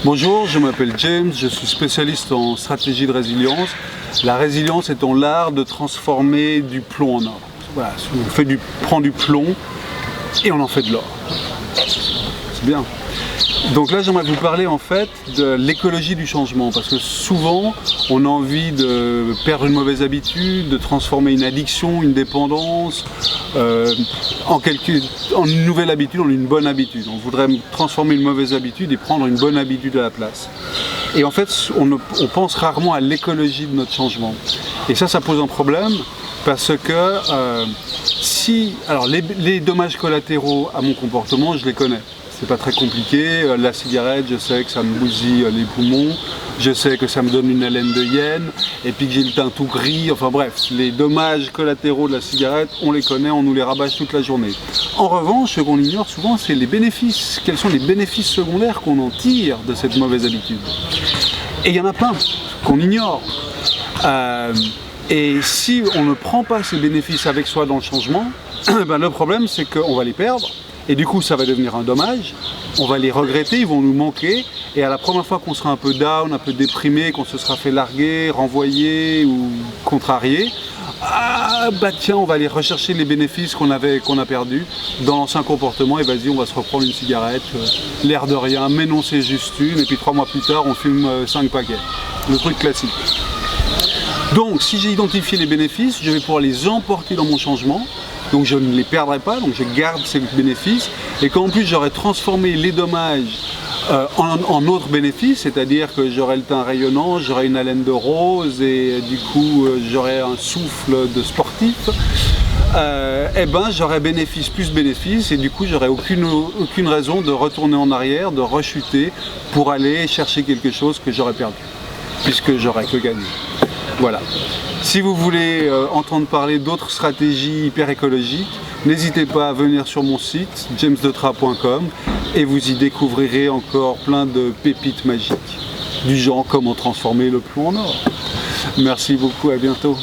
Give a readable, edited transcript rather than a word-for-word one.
Bonjour, je m'appelle James, je suis spécialiste en stratégie de résilience. La résilience étant l'art de transformer du plomb en or. Voilà, on prend du plomb et on en fait de l'or. C'est bien. Donc là, j'aimerais vous parler en fait de l'écologie du changement, parce que souvent, on a envie de perdre une mauvaise habitude, de transformer une addiction, une dépendance, en une nouvelle habitude, en une bonne habitude. On voudrait transformer une mauvaise habitude et prendre une bonne habitude à la place. Et en fait, on pense rarement à l'écologie de notre changement. Et ça pose un problème, parce que alors les dommages collatéraux à mon comportement, je les connais. C'est pas très compliqué, la cigarette, je sais que ça me bousille les poumons, je sais que ça me donne une haleine de hyène, et puis que j'ai le teint tout gris, enfin bref, les dommages collatéraux de la cigarette, on les connaît, on nous les rabâche toute la journée. En revanche, ce qu'on ignore souvent, c'est les bénéfices. Quels sont les bénéfices secondaires qu'on en tire de cette mauvaise habitude? Et il y en a plein qu'on ignore. Et si on ne prend pas ces bénéfices avec soi dans le changement, ben le problème c'est qu'on va les perdre. Et du coup, ça va devenir un dommage, on va les regretter, ils vont nous manquer, et à la première fois qu'on sera un peu down, un peu déprimé, qu'on se sera fait larguer, renvoyer ou contrarier, tiens, on va aller rechercher les bénéfices qu'on a perdus dans l'ancien comportement, et vas-y, on va se reprendre une cigarette, l'air de rien, mais non, c'est juste une, et puis 3 mois plus tard, on fume 5 paquets. Le truc classique. Donc, si j'ai identifié les bénéfices, je vais pouvoir les emporter dans mon changement. Donc je ne les perdrai pas, donc je garde ces bénéfices, et qu'en plus j'aurai transformé les dommages en autres bénéfices, c'est-à-dire que j'aurai le teint rayonnant, j'aurai une haleine de rose, et du coup j'aurai un souffle de sportif, et ben j'aurai bénéfice plus bénéfice, et du coup j'aurai aucune raison de retourner en arrière, de rechuter pour aller chercher quelque chose que j'aurais perdu, puisque j'aurais que gagné. Voilà. Si vous voulez entendre parler d'autres stratégies hyper écologiques, n'hésitez pas à venir sur mon site jamesdetra.com et vous y découvrirez encore plein de pépites magiques, du genre comment transformer le plomb en or. Merci beaucoup, à bientôt.